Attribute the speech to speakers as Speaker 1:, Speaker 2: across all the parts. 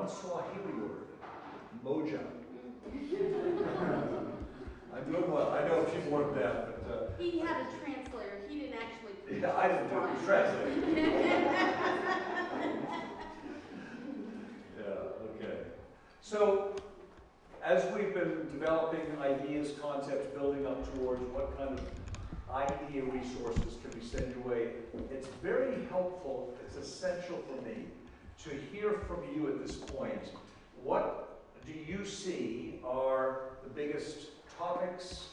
Speaker 1: one Swahili word, moja. I'm doing well. I know a few more of that, but...
Speaker 2: he had a translator. He didn't actually...
Speaker 1: Yeah, I didn't do it. It was translated. Yeah, okay. So, as we've been developing ideas, concepts, building up towards what kind of idea resources can we send your way, it's very helpful, it's essential for me to hear from you at this point. What do you see are the biggest topics,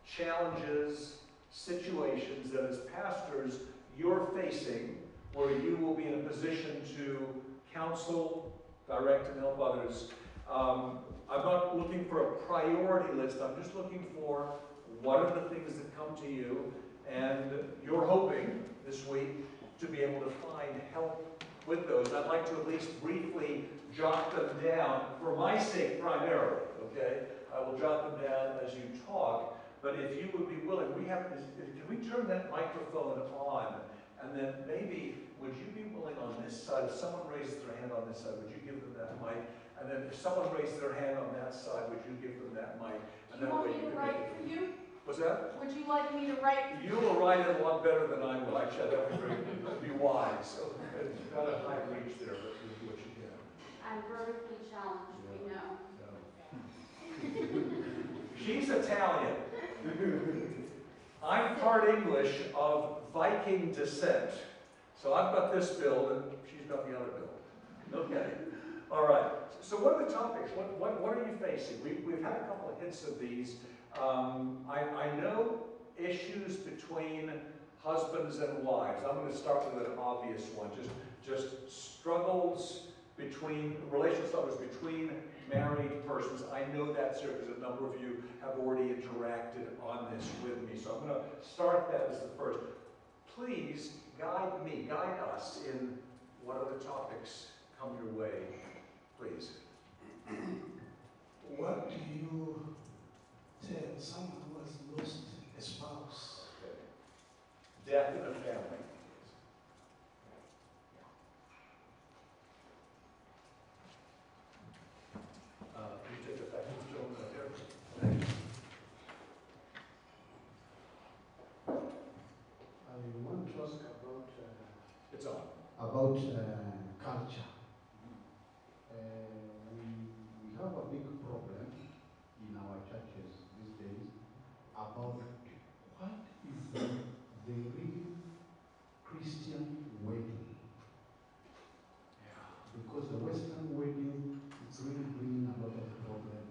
Speaker 1: challenges, situations that as pastors you're facing, where you will be in a position to counsel, direct, and help others? I'm not looking for a priority list. I'm just looking for what are the things that come to you, and you're hoping this week to be able to find help with those. I'd like to at least briefly jot them down for my sake primarily, okay? I will jot them down as you talk, but if you would be willing, can we turn that microphone on? And then maybe, would you be willing on this side, if someone raises their hand on this side, would you give them that mic? And then if someone raises their hand on that side, would you give them that mic? And
Speaker 2: Do you want me to write for you?
Speaker 1: What's that?
Speaker 2: Would you like me to write for you?
Speaker 1: You will write it a lot better than I will. Actually, that'd be wise. So you've got a high reach there, but you do what you can.
Speaker 2: I'm vertically challenged, we know.
Speaker 1: She's Italian. I'm part English of Viking descent. So I've got this build, and she's got the other build. Okay. All right. So what are the topics? What are you facing? We've had a couple of hints of these. I know issues between husbands and wives. I'm going to start with an obvious one. Just struggles between, relational struggles between married persons. I know that's here because a number of you have already interacted on this with me. So I'm going to start that as the first. Please guide me, guide us in what other topics come your way, please.
Speaker 3: What do you tell someone who has lost a spouse?
Speaker 1: Okay. Death in a family. You take it back to the gentleman up there. Thank you.
Speaker 3: I want to ask about
Speaker 1: It's on.
Speaker 3: culture. We have a big problem in our churches these days about what is the real Christian wedding. Yeah. Because the Western wedding is really bringing a lot of problem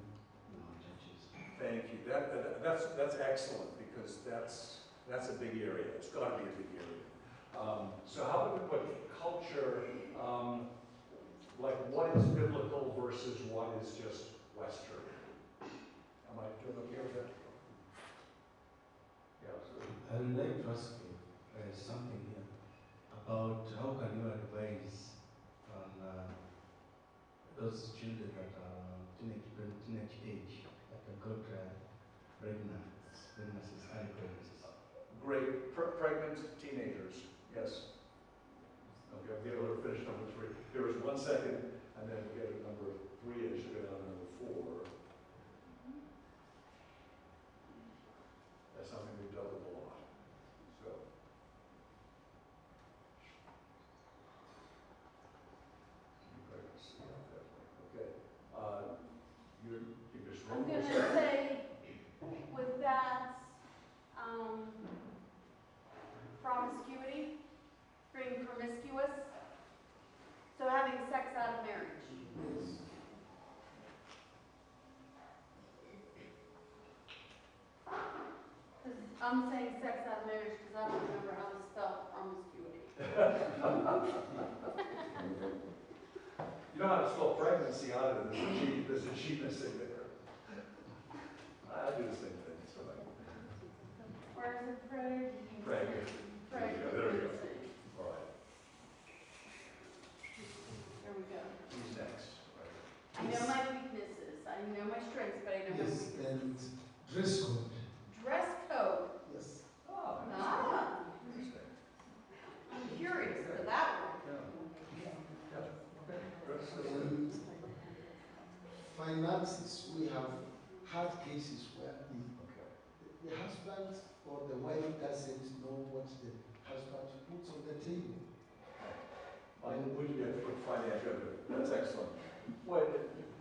Speaker 3: in our churches.
Speaker 1: Thank you. That's excellent, because that's a big area. It's got to be a big area. So how would we put culture, like what is biblical versus what is just Western? Am I doing okay with that? Yeah. So.
Speaker 4: I would like to ask you something here about how can you advise on those children that are teenage age that got pregnancies, early pregnancies.
Speaker 1: Great. Pregnant teenagers. Yes. Okay, I'll get over to finish number 3. There was 1 second, and then we get a number 3 and it should go down to number 4. That's something we've dealt with a lot. So. Okay. You just
Speaker 2: I'm going to say, with that, promiscuity, being promiscuous, so having sex out of marriage. I'm saying sex out of marriage because I don't remember how to spell promiscuity.
Speaker 1: You know how to spell pregnancy out of it. There's a cheapness in there. I do the same thing. So
Speaker 2: Where's the preg?
Speaker 1: Pregnant.
Speaker 2: Pregnant.
Speaker 1: There we go. All right.
Speaker 2: There we go.
Speaker 1: Who's next?
Speaker 2: I know my weaknesses. I know my strengths, but I know my
Speaker 3: Yes,
Speaker 2: weaknesses.
Speaker 3: and dress code.
Speaker 2: Dress code.
Speaker 3: Yes.
Speaker 2: Ah,
Speaker 1: Interesting.
Speaker 2: I'm curious for that one.
Speaker 1: Yeah. Okay. Dress code.
Speaker 3: finances, we have had cases where
Speaker 1: Okay.
Speaker 3: the husband or the wife doesn't know what the husband puts on the table.
Speaker 1: We can get quick financial, that's excellent. Well,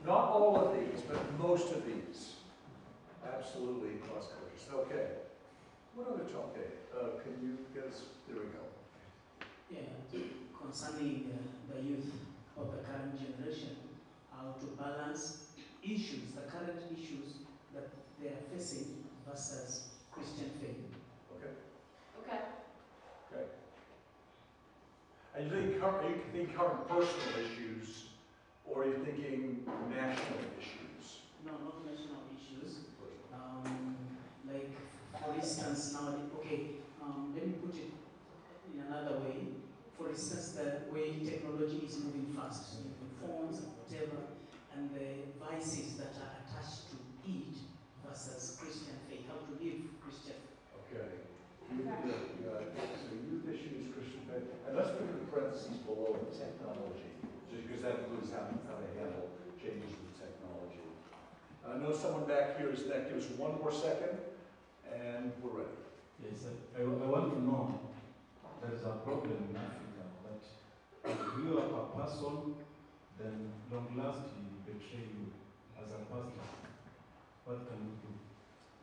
Speaker 1: not all of these, but most of these. Absolutely cross-cultures. Okay. What other topic? Can you get us, there we go.
Speaker 5: Yeah, concerning the youth of the current generation, how to balance issues, the current issues that they are facing versus Christian faith.
Speaker 1: Okay.
Speaker 2: Okay.
Speaker 1: Okay. And are you thinking current personal issues, or are you thinking national issues?
Speaker 5: No, not national issues. Like, for instance, now, okay, let me put it in another way. For instance, the way technology is moving fast, phones and whatever, and the vices that are attached to it versus Christian faith, how to live Christian.
Speaker 1: Okay. So youth issues, Christian faith, and let's put in parentheses below technology, because that includes how to handle changes in technology. I know someone back here is next. Give us one more second, and we're ready.
Speaker 6: Yes, I want to know, there is a problem in Africa that if you are a person, then long last he betray you as a pastor. What can you do?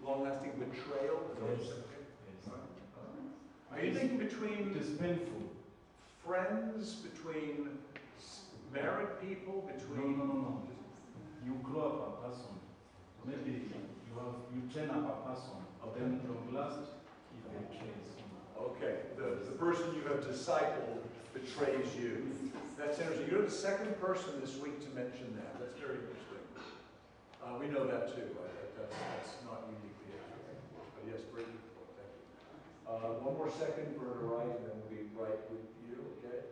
Speaker 1: Long-lasting betrayal?
Speaker 6: Yes.
Speaker 1: Okay.
Speaker 6: Yes.
Speaker 1: Are you thinking between
Speaker 6: It is painful.
Speaker 1: friends, between married people, between...
Speaker 6: No. You grow up a person. Maybe you train up a person, then long last he betrays you.
Speaker 1: Okay, the person you have discipled betrays you. That's interesting. You're the second person this week to mention that. That's very interesting. We know that too. That's not uniquely African. But yes, very good point. Thank you. One more second for her to write, and then we'll be right with you, okay?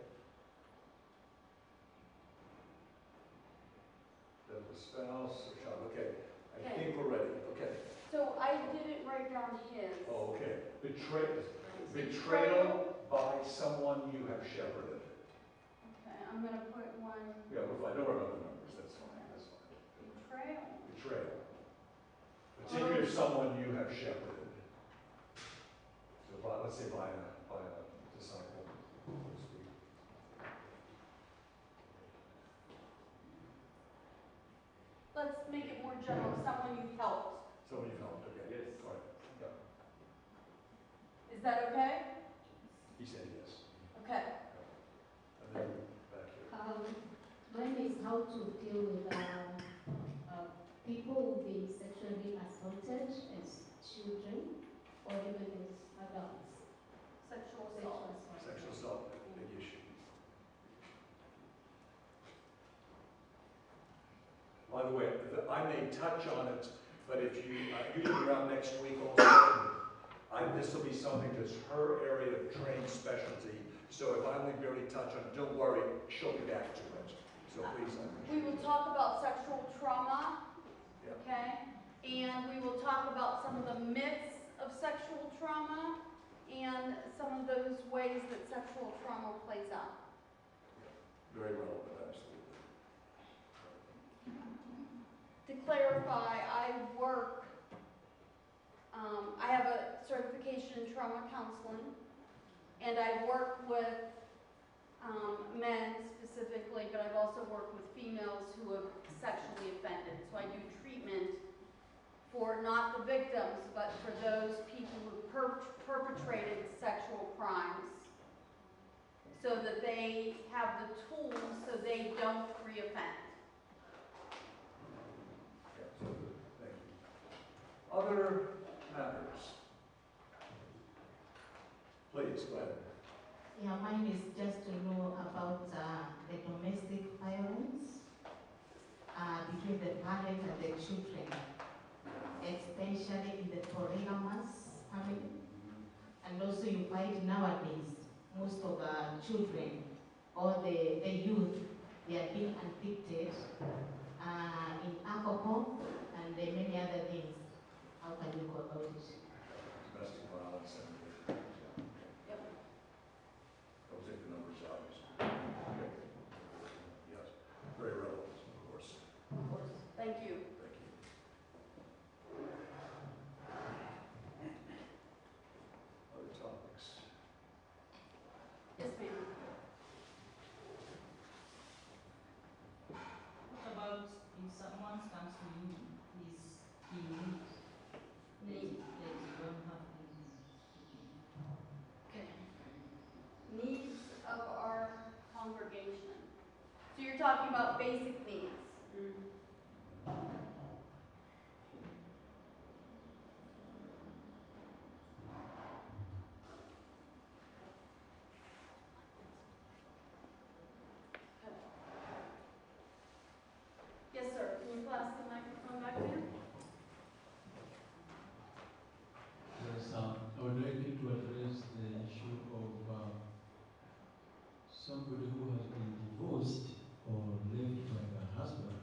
Speaker 1: That's a spouse, or child. Okay, I think we're ready. Okay.
Speaker 2: So I didn't write down his.
Speaker 1: Oh, okay. Betrayal by someone you have shepherded.
Speaker 2: Okay, I'm gonna put one.
Speaker 1: Yeah, we're fine. Don't worry about the numbers. That's fine. That's fine.
Speaker 2: Betrayal.
Speaker 1: Betrayal. Particularly if someone you have shepherded. So let's say by a disciple, so to speak.
Speaker 2: Let's make it more general. Someone you've helped.
Speaker 1: Someone you've helped. Okay.
Speaker 6: Yes.
Speaker 1: All right. Yeah.
Speaker 2: Is that okay?
Speaker 1: He said yes.
Speaker 2: Okay.
Speaker 1: And then back here.
Speaker 7: Mine is how to deal with people who've been sexually assaulted as children or even as adults.
Speaker 2: Sexual assault.
Speaker 1: Sexual assault, big issue. By the way, I may touch on it, but if you be around next week also, this will be something that's her area of trained specialty. So if I only barely touch on it, don't worry, she'll be back to it. So please,
Speaker 2: We will talk about sexual trauma.
Speaker 1: Yeah.
Speaker 2: Okay? And we will talk about some of the myths of sexual trauma and some of those ways that sexual trauma plays out.
Speaker 1: Very relevant, absolutely.
Speaker 2: To clarify, I have a certification in trauma counseling, and I work with men specifically, but I've also worked with females who have sexually offended. So I do treatment for not the victims, but for those people who perpetrated sexual crimes, so that they have the tools so they don't reoffend.
Speaker 1: Yeah, so good. Thank you. Other matters? Please, go ahead.
Speaker 7: Yeah, mine is just to know about the domestic violence between the parents and the children, especially in the polygamous family. And also you find nowadays, most of the children or the youth, they are being addicted in alcohol and many other things. How can you go about it?
Speaker 1: Domestic violence and
Speaker 2: Yep.
Speaker 1: I'll take the numbers out. Okay. Yes, very relevant, of course.
Speaker 2: Of course. Thank you. about basic needs. Yes, sir. Can you pass the microphone back there?
Speaker 8: Yes, I would like you to address the issue of somebody who has been divorced or left by her husband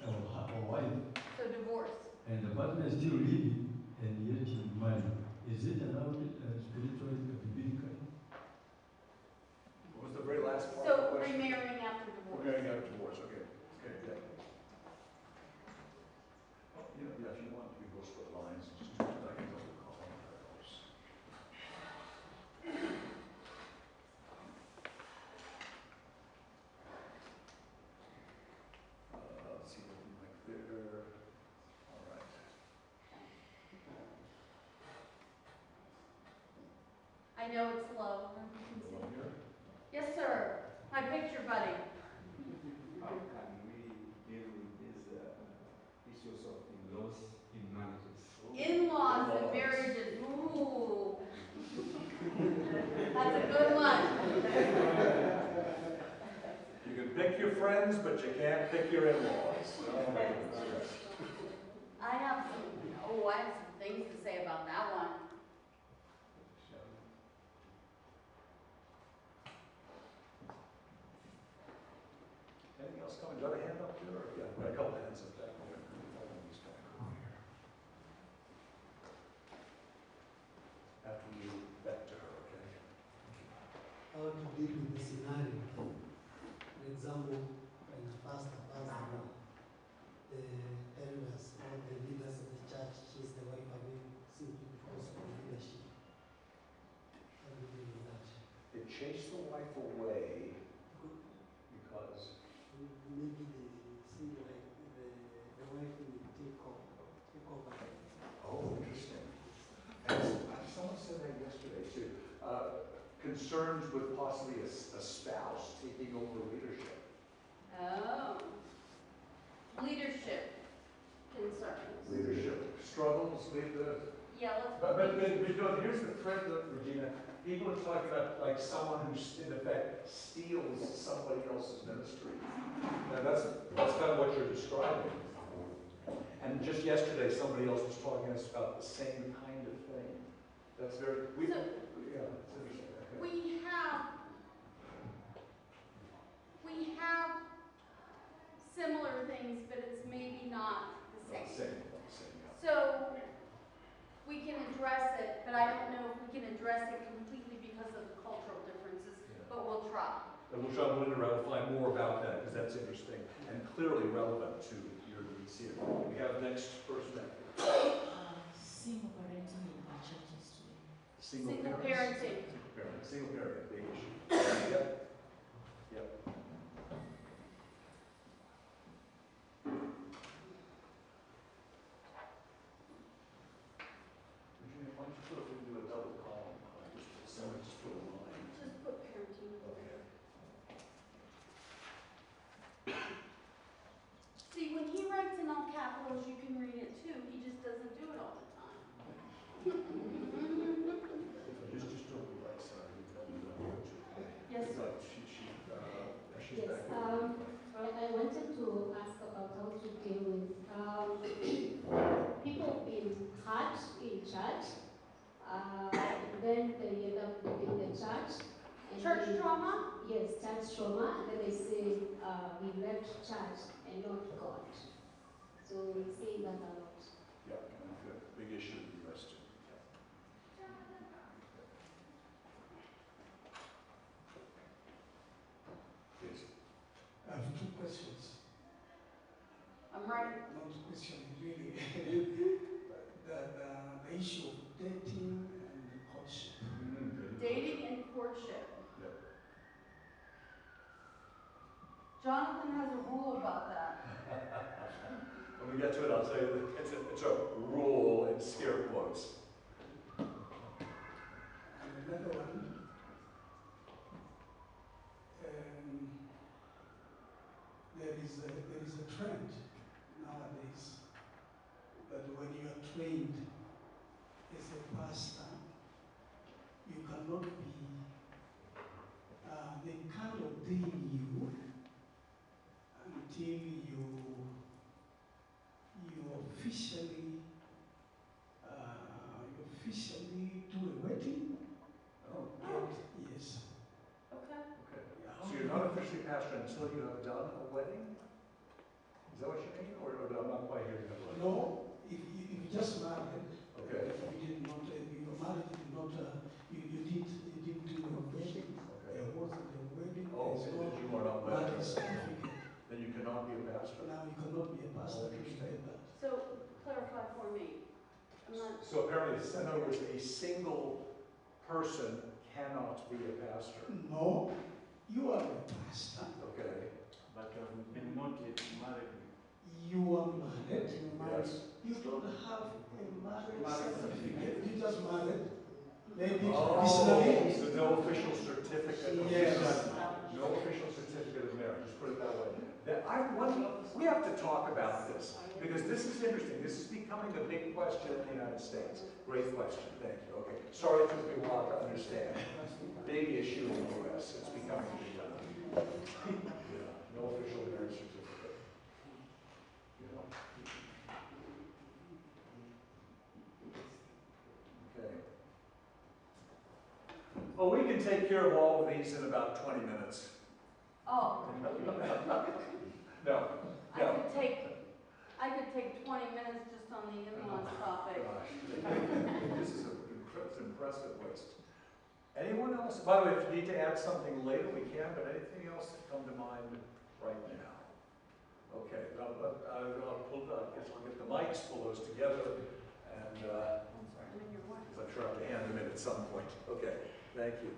Speaker 8: or wife,
Speaker 2: So divorce.
Speaker 8: and the partner is still living and yet married. Is it allowed spiritually, biblically?
Speaker 1: What was the very last part of the
Speaker 2: So
Speaker 1: question?
Speaker 2: remarrying after divorce.
Speaker 1: Remarrying after divorce, okay. Okay, yeah. Yeah, if you want, we go split lines, just do it like a double column. that helps. Let's see, looking like there. All right.
Speaker 2: I know it's low.
Speaker 1: The one here?
Speaker 2: Yes, sir. My picture buddy.
Speaker 9: How can we deal with these issues of in-laws in marriages?
Speaker 2: In-laws and marriages. Ooh. That's a good one.
Speaker 1: You can pick your friends, but you can't pick your in-laws.
Speaker 2: I have some things to say about that one.
Speaker 1: Anything else coming? Got a hand up there? Yeah, got a couple hands up back there. These guys over here. After you, back to her, okay?
Speaker 10: How to deal with the scenario. For example, when a pastor passes away, the elders or the leaders of the church chase the wife away simply because of leadership. How do you deal with that?
Speaker 1: They chase the wife away because
Speaker 10: Maybe they see like the wife will take over.
Speaker 1: oh, interesting. And someone said that yesterday too. Concerns with possibly a spouse taking over leadership.
Speaker 2: Oh. Leadership concerns.
Speaker 1: Leadership struggles,
Speaker 2: Yeah, let's.
Speaker 1: but you know, here's the thread, Regina. People are talking about like someone who, in effect, steals somebody else's ministry. Now that's kind of what you're describing. And just yesterday, somebody else was talking to us about the same kind of thing. That's very, yeah, it's interesting. Okay.
Speaker 2: We have similar things, but it's maybe not the
Speaker 1: Not
Speaker 2: same.
Speaker 1: not the same, yeah.
Speaker 2: So we can address it, but I don't know if we can address it completely because of the cultural differences, but we'll try.
Speaker 1: And we'll try to look around and find more about that, because that's interesting and clearly relevant to your needs here. We have the next person.
Speaker 7: Single parenting in our churches today.
Speaker 1: Single
Speaker 2: Single
Speaker 1: parents.
Speaker 2: parenting.
Speaker 1: Single parent, big issue. Yep. Yep. Regina, why don't you put, we can do a double column, just put a line.
Speaker 2: Just put parenting.
Speaker 1: Okay.
Speaker 2: See, when he writes in all capitals, you can read it too. He just doesn't do it all the time.
Speaker 1: Just on the right side, you tell me that.
Speaker 2: Yes, sir.
Speaker 1: She's
Speaker 11: Yes,
Speaker 1: back there.
Speaker 11: I wanted to ask about how to deal with people being hurt in church, and then they end up leaving the church. And
Speaker 2: Church
Speaker 11: they-
Speaker 2: trauma?
Speaker 11: Yes, church trauma, and then they say, we left church and not God. So we say that a lot.
Speaker 1: Yeah, good. Big issue in the US too. Please.
Speaker 10: I have two questions.
Speaker 2: I'm right.
Speaker 10: Not question, really. the issue of dating and courtship.
Speaker 1: Good.
Speaker 2: Dating and courtship.
Speaker 1: Yep.
Speaker 2: Jonathan has a rule about that.
Speaker 1: When we get to it, I'll tell you that it's a rule in scare quotes.
Speaker 10: And another one,
Speaker 5: there is a trend nowadays that when you are trained as a pastor, you cannot be, they can't ordain you until you officially do a wedding. Yes.
Speaker 2: Okay.
Speaker 1: Okay. So you're not officially pastor until you have done a wedding? Is that what you mean? Or I'm not quite hearing that right?
Speaker 5: No, if you just married,
Speaker 1: Okay.
Speaker 5: if you did not, your marriage did not, you didn't do a wedding.
Speaker 1: Okay.
Speaker 5: There wasn't a wedding.
Speaker 1: Oh,
Speaker 5: There's
Speaker 1: okay,
Speaker 5: no
Speaker 1: that you are not
Speaker 5: marriage
Speaker 1: married.
Speaker 5: certificate.
Speaker 1: Then you cannot be a pastor.
Speaker 5: Now you cannot be a pastor till you get that.
Speaker 2: So clarify for me. I'm not.
Speaker 1: So apparently, in other words, a single person cannot be a pastor.
Speaker 5: No, you are a pastor.
Speaker 1: Okay.
Speaker 9: But not yet married.
Speaker 5: You are married.
Speaker 1: Yes.
Speaker 5: You don't have a marriage certificate. You just married. Maybe
Speaker 1: Oh,
Speaker 5: traditionally.
Speaker 1: so no official certificate of
Speaker 5: Yes.
Speaker 1: marriage. No official certificate of marriage. Just put it that way. We have to talk about this because this is interesting. This is becoming a big question in the United States. Great question. Thank you. Okay. Sorry it took me a while to understand. Big issue in the U.S. It's becoming a big one. Yeah. No official marriage certificate. You know. Okay. Well, we can take care of all of these in about 20 minutes.
Speaker 2: Oh.
Speaker 1: No.
Speaker 2: I could take 20 minutes just on the in-laws topic.
Speaker 1: Gosh. This is an impressive list. Anyone else? By the way, if you need to add something later, we can, but anything else that come to mind right now? Okay, I'll guess I'll get the mics, pull those together, and
Speaker 2: I'm sorry, I'm in your way.
Speaker 1: I'm sure I have to hand them in at some point. Okay, thank you.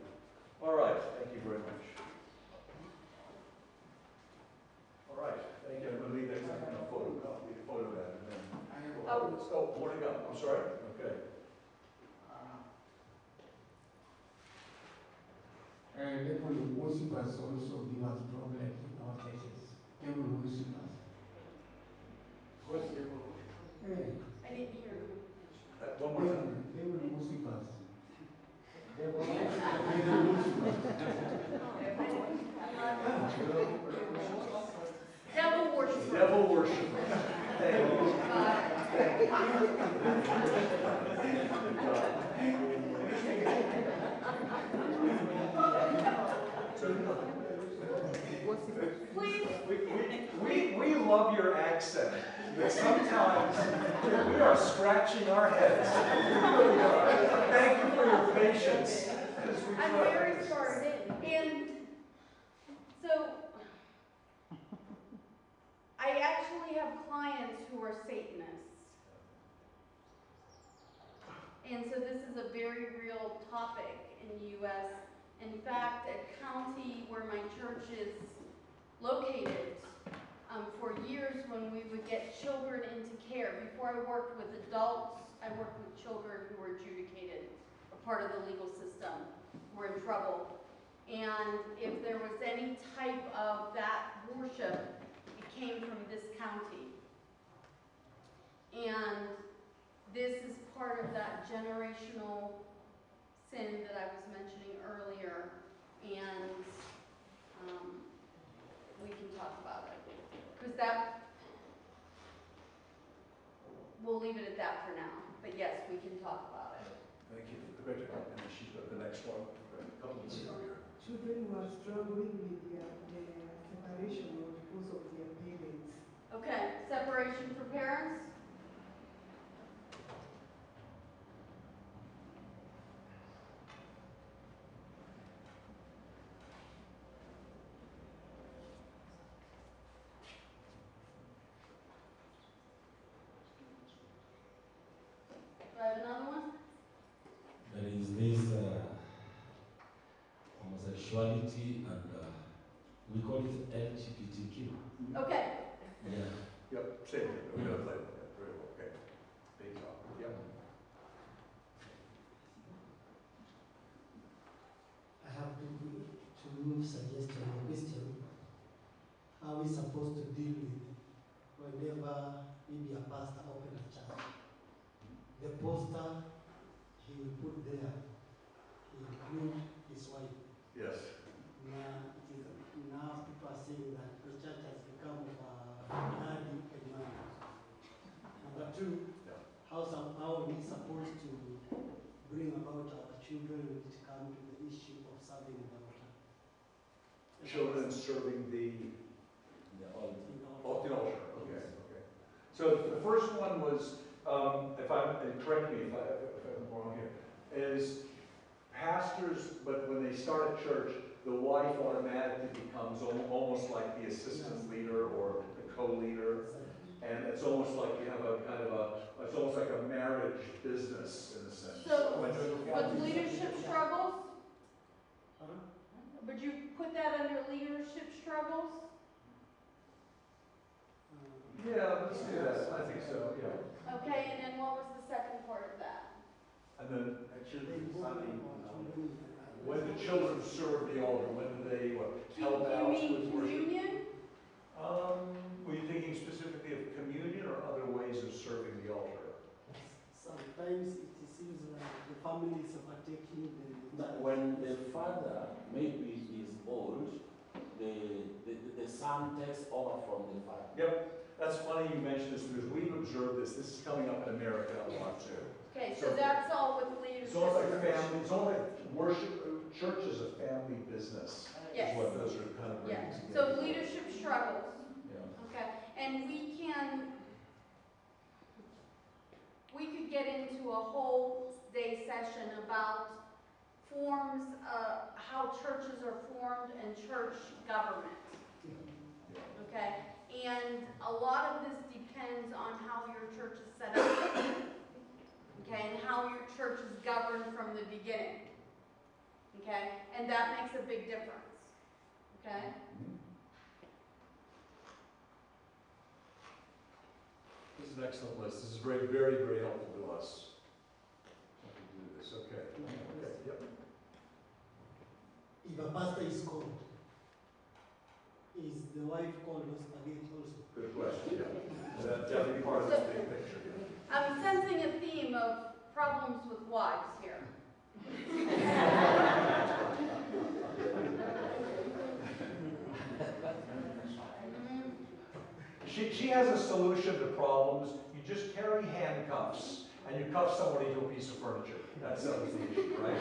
Speaker 1: All right, thank you very much. All right, thank you. I'm going to leave that second photocopy, photo that, and then we'll have this. Oh, more to go. I'm sorry. Okay.
Speaker 3: Devil worshippers also give us problems in our churches. Devil worshippers.
Speaker 9: What's devil?
Speaker 3: Hey,
Speaker 2: I didn't hear you.
Speaker 1: One more time.
Speaker 3: devil worshippers. Devil worshippers.
Speaker 2: Devil worshiper.
Speaker 1: Devil worshiper. Thank you.
Speaker 2: Please.
Speaker 1: We love your accent, but sometimes we are scratching our heads. We really are. Thank you for your patience. as we
Speaker 2: I'm
Speaker 1: try.
Speaker 2: very sorry. And so, I actually have clients who are Satanists. And so this is a very real topic in the U.S. In fact, a county where my church is located, for years when we would get children into care, before I worked with adults, I worked with children who were adjudicated, a part of the legal system, were in trouble. And if there was any type of that worship, it came from this county. And this is part of that generational sin that I was mentioning earlier, and we can talk about it. Because that, we'll leave it at that for now, but yes, we can talk about it.
Speaker 1: Thank you. And she's got the next one. A couple of here.
Speaker 12: Children who are struggling with their separation or because of their parents.
Speaker 2: Okay, separation for parents? Do I have another one?
Speaker 13: There is this homosexuality and we call it LGBTQ.
Speaker 2: Okay.
Speaker 13: Yeah.
Speaker 1: Yep, same thing. We're going to play with that. Very well. Okay. Big talk. Yep.
Speaker 10: I have two suggestions or questions. we supposed to deal with whenever maybe a pastor open a church? The poster he will put there, he include his wife.
Speaker 1: Yes.
Speaker 10: Now people are saying that the church has become daddy and mommy. Number two, how are we supposed to bring about our children when it comes to the issue of serving the altar?
Speaker 1: Children serving the altar. Okay. So the first one was, and correct me if I'm wrong here, is pastors, but when they start a church, the wife automatically becomes almost like the assistant leader or the co-leader. And it's almost like you have a kind of it's almost like a marriage business in a sense.
Speaker 2: So, with leadership struggles, would you put that under leadership struggles?
Speaker 1: Yeah, let's do that. I think so, yeah.
Speaker 2: Okay, and then what was the second part of that?
Speaker 1: And then when the children serve the altar, when do they help out with worship?
Speaker 2: Communion?
Speaker 1: Were you thinking specifically of communion or other ways of serving the altar?
Speaker 10: Sometimes it seems like the family is overtaking the...
Speaker 13: When the father maybe is old, the son takes over from the father.
Speaker 1: Yep. That's funny you mentioned this because we've observed this. This is coming up in America a lot too.
Speaker 2: Okay, so that's all with leadership.
Speaker 1: It's almost like family. It's almost like worship. Church is a family business.
Speaker 2: Yes.
Speaker 1: Is what those are kind of bringing together.
Speaker 2: So leadership struggles.
Speaker 1: Yeah.
Speaker 2: Okay, and we could get into a whole day session about forms, how churches are formed and church government. Okay, and a lot of this depends on how your church is set up. Okay, and how your church is governed from the beginning. Okay, and that makes a big difference. Okay.
Speaker 1: This is an excellent list. This is very, very, very helpful to us. How to do this. Okay. Okay. Yep.
Speaker 10: If a pastor is called, is the wife called or spaghetti also?
Speaker 1: Good question. Yeah. That's definitely part of the big picture. Yeah.
Speaker 2: I'm sensing a theme of problems with wives here.
Speaker 1: She has a solution to problems. You just carry handcuffs and you cuff somebody to a piece of furniture. That settles the issue, right?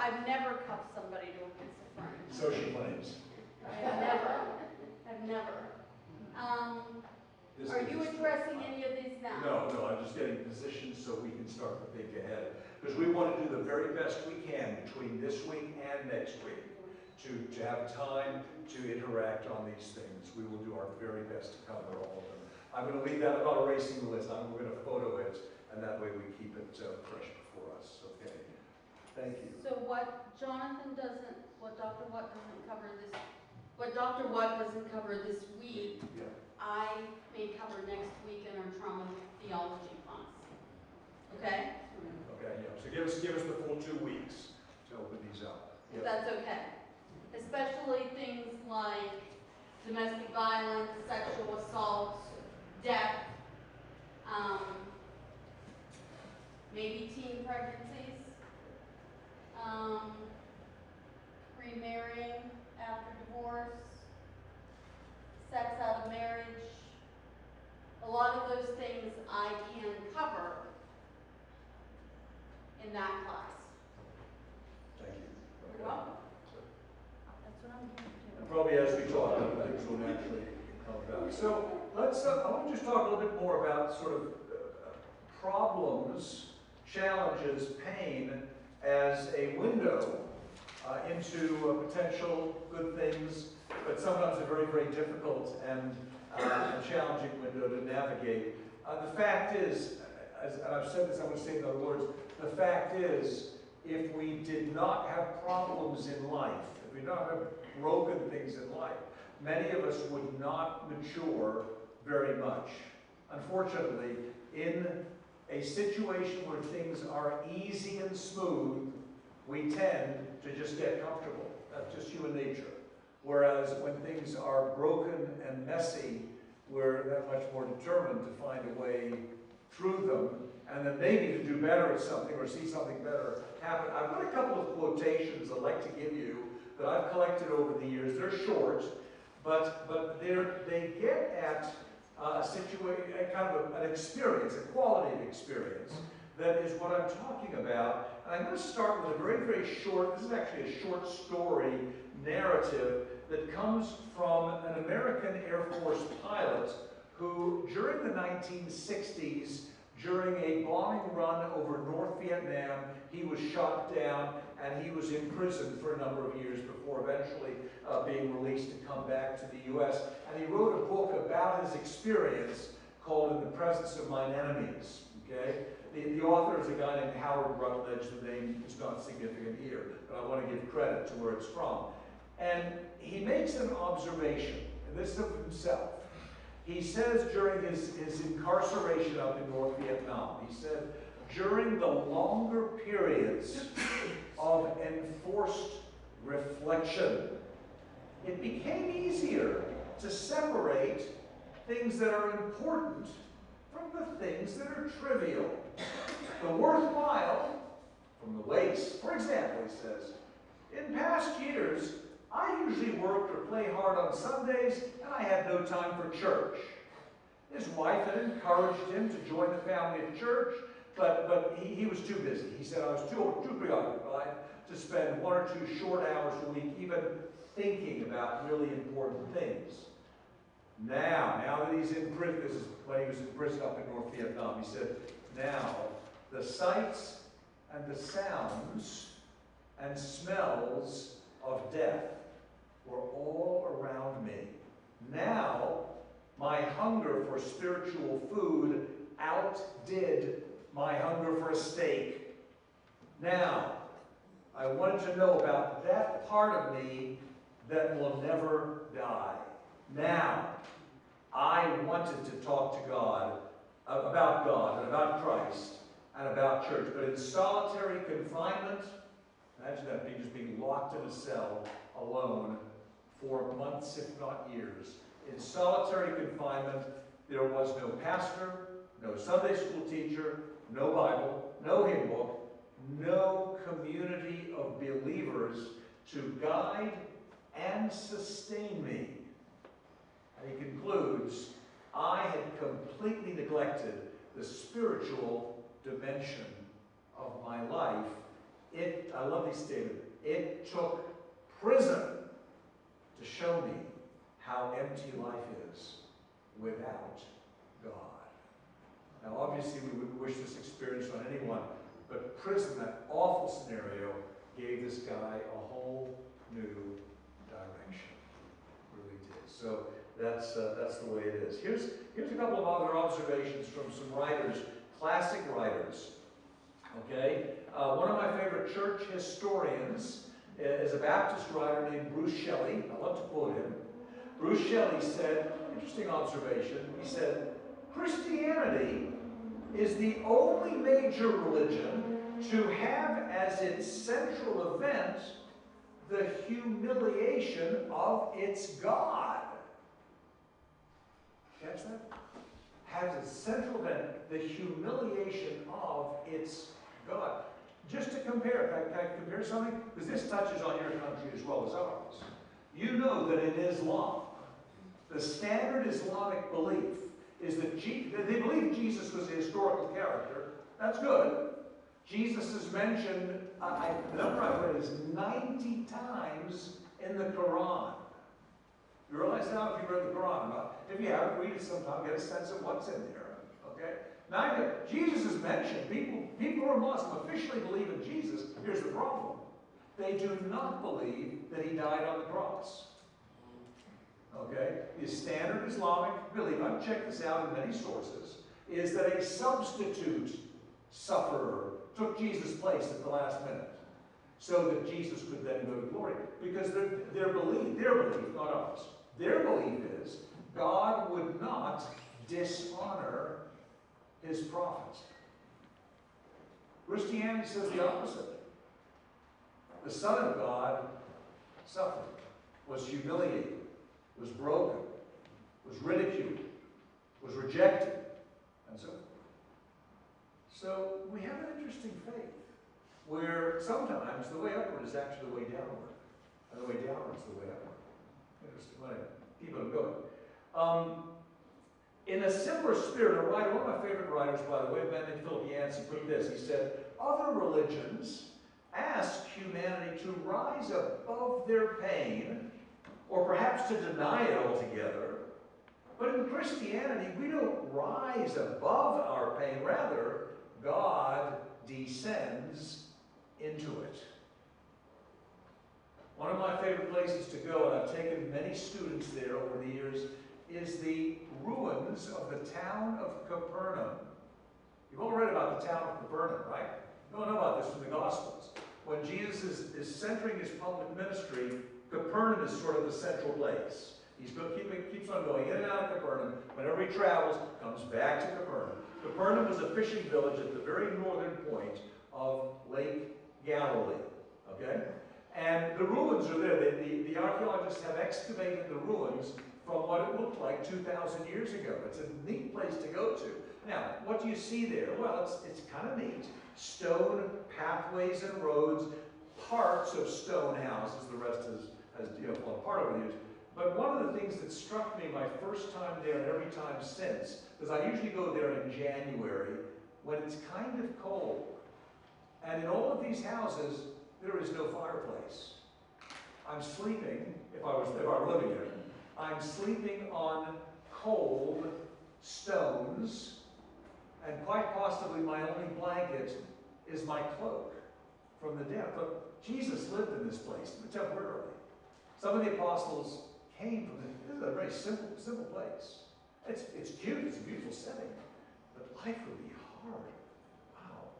Speaker 2: I've never cuffed somebody to a piece of furniture.
Speaker 1: So she claims.
Speaker 2: I've never. Are you addressing any of these now?
Speaker 1: No, I'm just getting positioned so we can start to think ahead. Because we want to do the very best we can between this week and next week to have time to interact on these things. We will do our very best to cover all of them. I'm going to leave that, I'm not erasing the list, we're going to photo it, and that way we keep it fresh before us. Okay. Thank you.
Speaker 2: So what Jonathan doesn't, what Dr. Watt doesn't cover this, what Dr. Watt doesn't cover this week,
Speaker 1: Yeah.
Speaker 2: I may cover next week in our trauma theology class. Okay?
Speaker 1: Okay, yeah. So give us the full 2 weeks to open these up.
Speaker 2: If that's okay. Especially things like domestic violence, sexual assault, death, maybe teen pregnancies, remarrying after divorce, sex out of marriage. A lot of those things I can cover in that class.
Speaker 1: Thank you.
Speaker 2: You're welcome. That's what I'm here to do.
Speaker 1: And probably as we talk, things will naturally come about. So let's, I want to just talk a little bit more about sort of problems, challenges, pain as a window into potential good things, but sometimes a very, very difficult and a challenging window to navigate. The fact is, and I've said this, I'm going to say it in other words, the fact is, if we did not have problems in life, if we did not have broken things in life, many of us would not mature very much. Unfortunately, in a situation where things are easy and smooth, we tend to just get comfortable. That's just human nature. Whereas when things are broken and messy, we're that much more determined to find a way through them, and then maybe to do better at something or see something better happen. I've got a couple of quotations I'd like to give you that I've collected over the years. They're short, but they get at a situation, kind of an experience, a quality of experience that is what I'm talking about. And I'm going to start with a very, very short, this is actually a short story narrative that comes from an American Air Force pilot who, during the 1960s, during a bombing run over North Vietnam, he was shot down and he was imprisoned for a number of years before eventually being released to come back to the U.S. And he wrote a book about his experience called In the Presence of Mine Enemies. Okay? The author is a guy named Howard Rutledge. The name is not significant here, but I want to give credit to where it's from. And he makes an observation, and this is of himself. He says during his incarceration up in North Vietnam, he said, during the longer periods of enforced reflection, it became easier to separate things that are important from the things that are trivial. The worthwhile from the waste. For example, he says, in past years, I usually worked or played hard on Sundays, and I had no time for church. His wife had encouraged him to join the family at church, but he was too busy. He said, I was too preoccupied to spend 1 or 2 short hours a week even thinking about really important things. Now that he's in prison, this is when he was in prison up in North Vietnam, he said, now the sights and the sounds and smells of death were all around me. Now, my hunger for spiritual food outdid my hunger for a steak. Now, I wanted to know about that part of me that will never die. Now, I wanted to talk to God, and about Christ, and about church. But in solitary confinement, imagine that, just being locked in a cell alone for months, if not years. In solitary confinement, there was no pastor, no Sunday school teacher, no Bible, no hymn book, no community of believers to guide and sustain me. And he concludes, I had completely neglected the spiritual dimension of my life. I love these statements, it took prison to show me how empty life is without God. Now obviously we wouldn't wish this experience on anyone, but prison, that awful scenario, gave this guy a whole new direction. Really did. So that's the way it is. Here's a couple of other observations from some writers, classic writers. Okay? One of my favorite church historians is a Baptist writer named Bruce Shelley. I love to quote him. Bruce Shelley said, interesting observation, he said, Christianity is the only major religion to have as its central event the humiliation of its God. Catch that? Has a central event the humiliation of its God. Just to compare, can I compare something? Because this touches on your country as well as ours. You know that in Islam, the standard Islamic belief is that they believe Jesus was a historical character. That's good. Jesus is mentioned, the number I've read is 90 times in the Quran. You realize now if you've read the Quran, if you haven't, read it sometime, get a sense of what's in there. Okay? Now, Jesus is mentioned. People who are Muslim officially believe in Jesus. Here's the problem. They do not believe that he died on the cross. Okay? The standard Islamic belief, I've checked this out in many sources, is that a substitute sufferer took Jesus' place at the last minute so that Jesus could then go to glory. Because their belief, not ours, their belief is God would not dishonor his prophets. Christianity says the opposite. The Son of God suffered. was humiliated, was broken, was ridiculed, was rejected, and so forth. So we have an interesting faith where sometimes the way upward is actually the way downward, and the way downward is the way upward. Interesting. Well, anyway, keep on going. In a similar spirit, a writer, one of my favorite writers, by the way, a man named Philip Yancey, put this. He said, other religions ask humanity to rise above their pain, or perhaps to deny it altogether. But in Christianity, we don't rise above our pain. Rather, God descends into it. One of my favorite places to go, and I've taken many students there over the years, is the ruins of the town of Capernaum. You've all read about the town of Capernaum, right? You don't know about this from the Gospels. When Jesus is centering his public ministry, Capernaum is sort of the central place. He's keeps on going in and out of Capernaum. Whenever he travels, comes back to Capernaum. Capernaum was a fishing village at the very northern point of Lake Galilee. Okay? And the ruins are there. The archaeologists have excavated the ruins from what it looked like 2,000 years ago. It's a neat place to go to. Now, what do you see there? Well, it's kind of neat. Stone pathways and roads, parts of stone houses. The rest has fallen apart over the years. But one of the things that struck me my first time there and every time since, because I usually go there in January when it's kind of cold. And in all of these houses, there is no fireplace. I'm sleeping, if I were living there, I'm sleeping on cold stones, and quite possibly my only blanket is my cloak from the damp. But Jesus lived in this place temporarily. Some of the apostles came from this. This is a very simple place. It's cute, it's a beautiful setting, but life would be hard. Wow.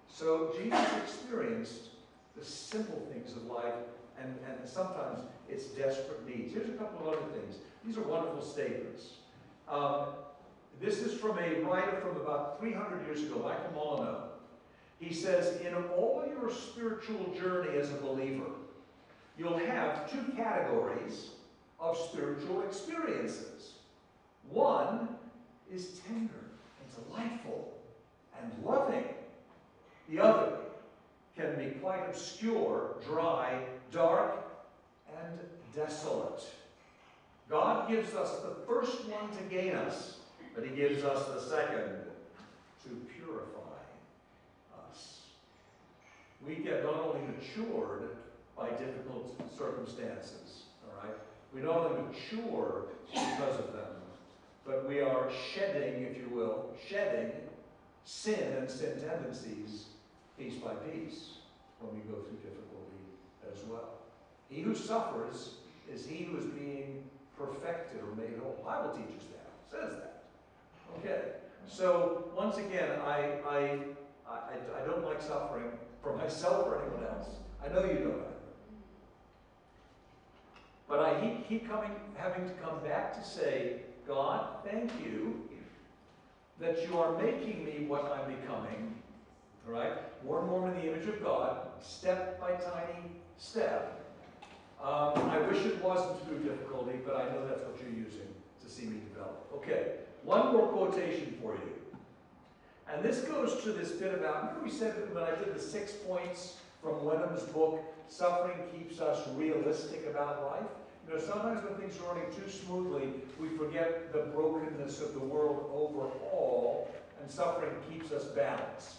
Speaker 1: So Jesus experienced the simple things of life, and sometimes it's desperate needs. Here's a couple of other things. These are wonderful statements. This is from a writer from about 300 years ago, Michael Molyneux. He says, in all your spiritual journey as a believer, you'll have two categories of spiritual experiences. One is tender and delightful and loving. The other can be quite obscure, dry, dark, and desolate. God gives us the first one to gain us, but he gives us the second to purify us. We get not only matured by difficult circumstances, all right? We not only mature because of them, but we are shedding, if you will, shedding sin and sin tendencies piece by piece when we go through difficulty as well. He who suffers is he who is being perfected or made whole. The Bible teaches that, says that. Okay, so once again, I don't like suffering for myself or anyone else. I know you don't. But I keep having to come back to say, God, thank you that you are making me what I'm becoming. All right? More and more in the image of God, step by tiny step. I wish it wasn't through difficulty, but I know that's what you're using to see me develop. Okay, one more quotation for you. And this goes to this bit about, remember we said when I did the 6 points from Wenham's book, Suffering Keeps Us Realistic About Life? You know, sometimes when things are running too smoothly, we forget the brokenness of the world overall, and suffering keeps us balanced.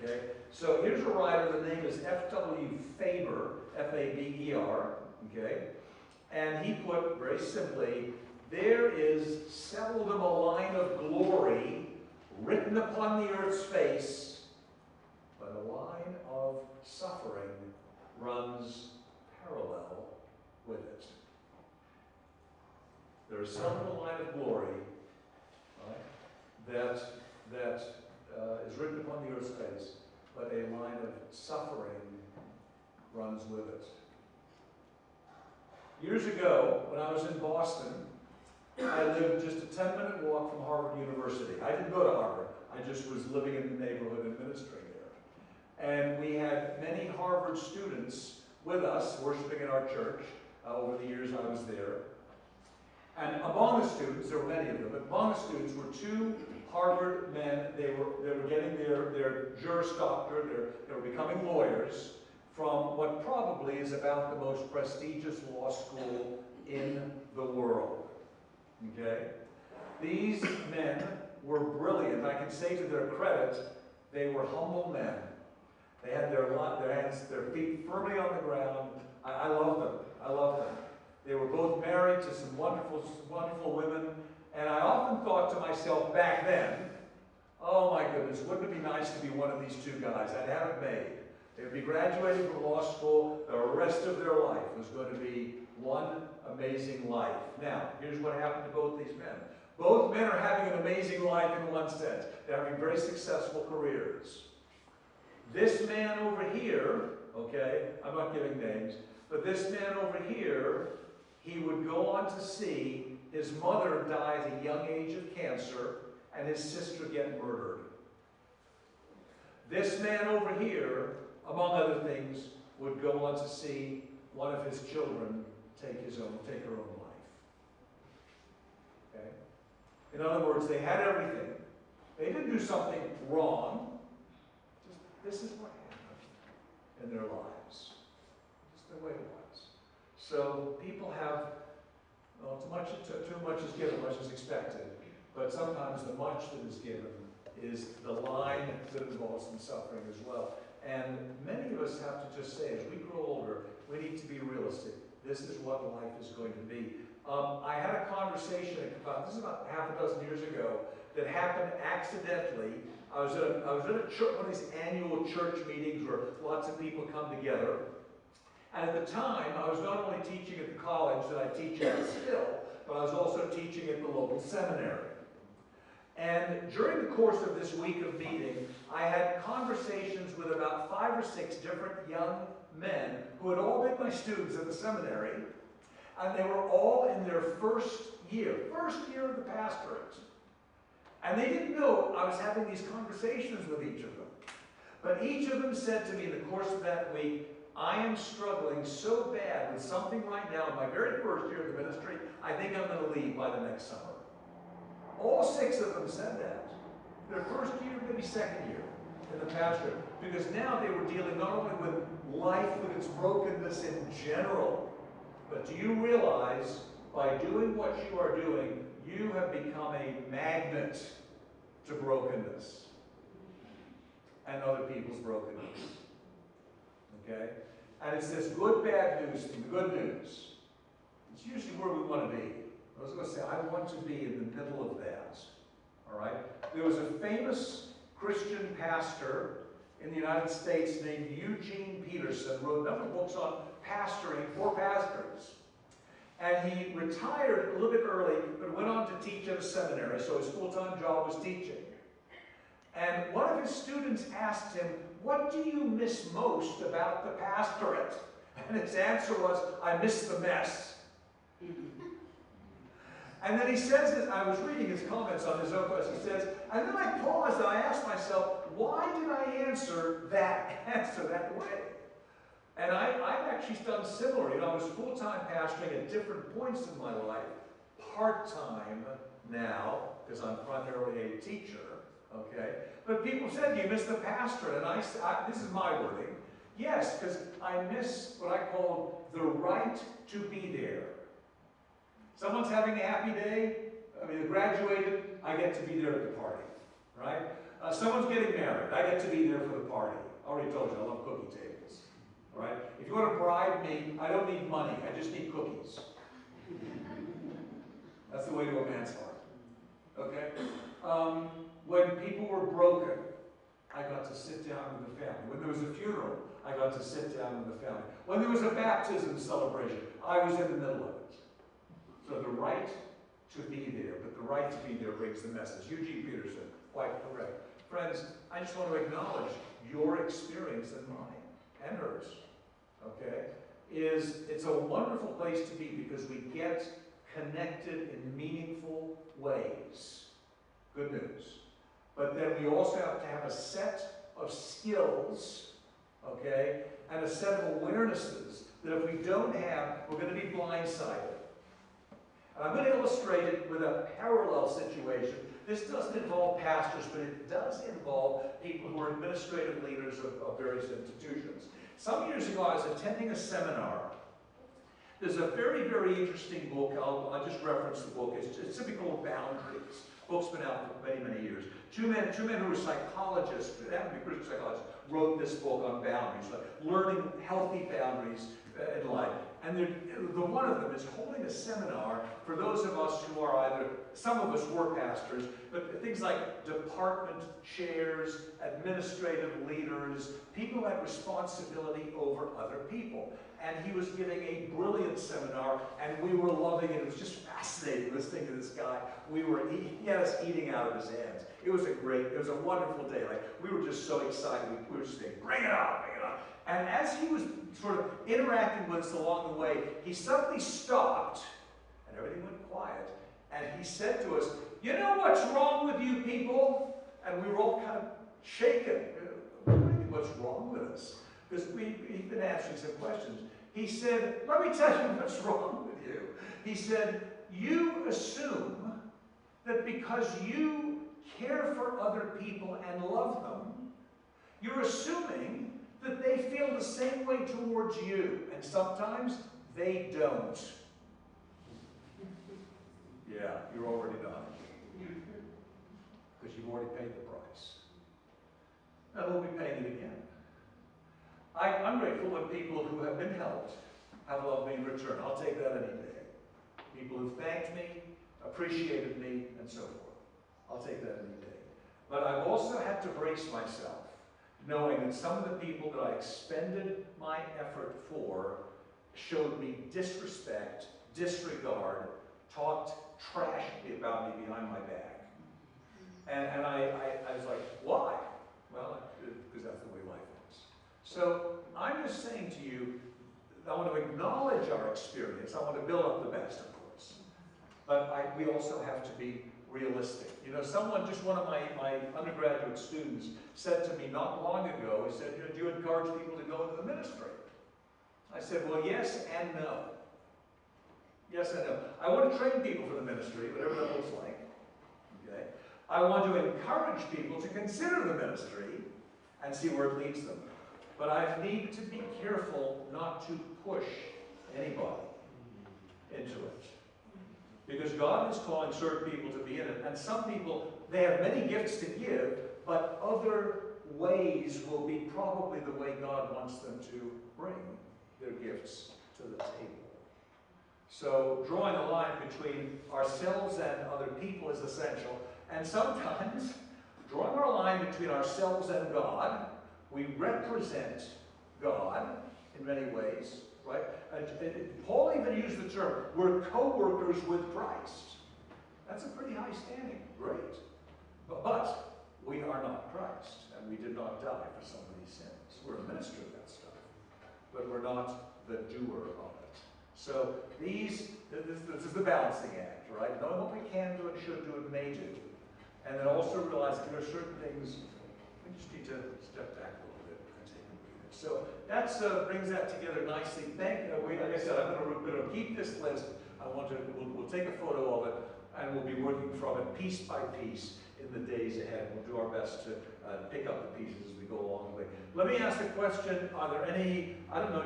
Speaker 1: Okay? So here's a writer, the name is F.W. Faber, F-A-B-E-R, okay? And he put, very simply, there is seldom a line of glory written upon the earth's face, but a line of suffering runs parallel with it. There is seldom a line of glory, right, that is written upon the earth's face, but a line of suffering runs with it. Years ago, when I was in Boston, I lived just a 10-minute walk from Harvard University. I didn't go to Harvard. I just was living in the neighborhood and ministering there. And we had many Harvard students with us, worshiping in our church. over the years I was there. And among the students, there were many of them, but among the students were two Harvard men. They were getting their Juris Doctor, they were becoming lawyers from what probably is about the most prestigious law school in the world. Okay? These men were brilliant. I can say to their credit, they were humble men. They had their hands, their feet firmly on the ground. I love them. I love them. They were both married to some wonderful, wonderful women. And I often thought to myself back then, oh my goodness, wouldn't it be nice to be one of these two guys? I'd have it made. They would be graduating from law school. The rest of their life was going to be one amazing life. Now, here's what happened to both these men. Both men are having an amazing life in one sense. They're having very successful careers. This man over here, okay, I'm not giving names, but this man over here, he would go on to see his mother die at a young age of cancer and his sister get murdered. This man over here, among other things, would go on to see one of his children take her own life. Okay? In other words, they had everything. They didn't do something wrong. This is what happened in their lives. Just the way it was. So people have, well, too much is given, much is expected. But sometimes the much that is given is the line that involves some suffering as well. And many of us have to just say, as we grow older, we need to be realistic. This is what life is going to be. I had a conversation this is about half a dozen years ago, that happened accidentally. I was at a church, one of these annual church meetings where lots of people come together. And at the time, I was not only teaching at the college that I teach at still, but I was also teaching at the local seminary. And during the course of this week of meeting, I had conversations with about 5 or 6 different young men who had all been my students at the seminary, and they were all in their first year of the pastorate. And they didn't know I was having these conversations with each of them. But each of them said to me in the course of that week, I am struggling so bad with something right now in my very first year of the ministry, I think I'm going to leave by the next summer. All 6 of them said that. Their first year, maybe second year in the pastorate. Because now they were dealing not only with life with its brokenness in general, but do you realize by doing what you are doing, you have become a magnet to brokenness and other people's brokenness. Okay? And it's this good, bad news thing. The good news. It's usually where we want to be. I was going to say, I want to be in the middle of that. All right? There was a famous Christian pastor in the United States named Eugene Peterson, wrote a number of books on pastoring for pastors. And he retired a little bit early, but went on to teach at a seminary, so his full-time job was teaching. And one of his students asked him, what do you miss most about the pastorate? And his answer was, I miss the mess. And then he says this, I was reading his comments on his own post, he says, and then I paused and I asked myself, why did I answer that way? And I've actually done similar. You know, I was full-time pastoring at different points in my life, part-time now, because I'm primarily a teacher, okay? But people said, you miss the pastorate, and this is my wording. Yes, because I miss what I call the right to be there. Someone's having a happy day, I mean, they graduated, I get to be there at the party, right? Someone's getting married, I get to be there for the party. I already told you, I love cookie tables, right? If you want to bribe me, I don't need money, I just need cookies. That's the way to a man's heart, okay? When people were broken, I got to sit down with the family. When there was a funeral, I got to sit down with the family. When there was a baptism celebration, I was in the middle of it. So the right to be there, but the right to be there brings the message. Eugene Peterson, quite correct. Friends, I just want to acknowledge your experience and mine, and hers, okay? It's a wonderful place to be because we get connected in meaningful ways. Good news. But then we also have to have a set of skills, okay, and a set of awarenesses that if we don't have, we're going to be blindsided. And I'm going to illustrate it with a parallel situation. This doesn't involve pastors, but it does involve people who are administrative leaders of various institutions. Some years ago, I was attending a seminar. There's a very, very interesting book. I'll just reference the book. It's typical of Boundaries. The book's been out for many, many years. Two men who were psychologists, they happen to be Christian psychologists, wrote this book on boundaries, like learning healthy boundaries in life. And the one of them is holding a seminar for those of us who are either, some of us were pastors, but things like department chairs, administrative leaders, people who had responsibility over other people. And he was giving a brilliant seminar, and we were loving it. It was just fascinating listening to this guy. He had us eating out of his hands. It was a wonderful day. Like, we were just so excited. We were just saying, bring it on, bring it on. And as he was sort of interacting with us along the way, he suddenly stopped, and everything went quiet, and he said to us, you know what's wrong with you people? And we were all kind of shaken. What's wrong with us? Because he'd been answering some questions. He said, let me tell you what's wrong with you. He said, you assume that because you care for other people and love them, you're assuming that they feel the same way towards you. And sometimes they don't. Yeah, you're already done. Because you've already paid the price. And we'll be paying it again. I'm grateful when people who have been helped have loved me in return. I'll take that any day. People who thanked me, appreciated me, and so forth. I'll take that any day. But I've also had to brace myself, knowing that some of the people that I expended my effort for showed me disrespect, disregard, talked trash about me behind my back. And I was like, why? Well, because that's the way life is. So I'm just saying to you, I want to acknowledge our experience. I want to build up the best, of course. But we also have to be realistic. You know, one of my undergraduate students said to me not long ago, he said, do you encourage people to go into the ministry? I said, well, yes and no. Yes and no. I want to train people for the ministry, whatever that looks like. Okay? I want to encourage people to consider the ministry and see where it leads them. But I need to be careful not to push anybody into it. Because God is calling certain people to be in it. And some people, they have many gifts to give, but other ways will be probably the way God wants them to bring their gifts to the table. So drawing a line between ourselves and other people is essential. And sometimes, drawing our line between ourselves and God, we represent God in many ways, right? Paul even used the term, we're co-workers with Christ. That's a pretty high standing, great. But we are not Christ, and we did not die for some of these sins. We're a minister of that stuff, but we're not the doer of it. So this is the balancing act, right? Knowing what we can do and should do and may do. And then also realizing there are certain things we just need to step back a little bit and take a breather. So that brings that together nicely. Like I said, I'm going to keep this list. We'll take a photo of it, and we'll be working from it piece by piece in the days ahead. We'll do our best to pick up the pieces as we go along the way. Let me ask a question. Are there any,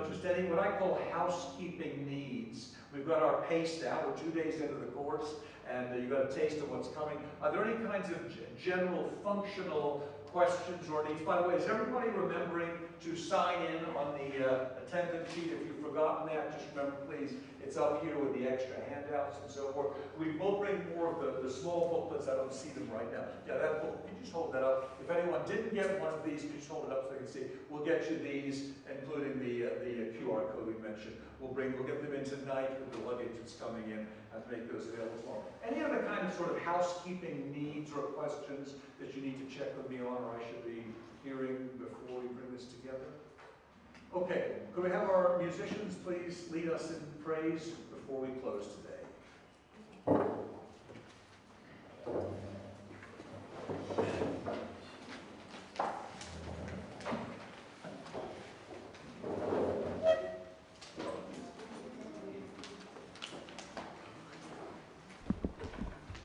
Speaker 1: just any what I call housekeeping needs? We've got our pace now. We're 2 days into the course, and you've got a taste of what's coming. Are there any kinds of general functional questions or needs? By the way, is everybody remembering to sign in on the attendance sheet? If you've forgotten that, just remember, please, it's up here with the extra handouts and so forth. We will bring more of the small booklets. I don't see them right now. Yeah, that book, could you just hold that up? If anyone didn't get one of these, could you just hold it up so they can see? We'll get you these, including the QR code we mentioned. We'll get them in tonight with the luggage that's coming in and make those available tomorrow. Any other kind of sort of housekeeping needs or questions that you need to check with me on, or I should be hearing before we bring this together? Okay, could we have our musicians please lead us in praise before we close today?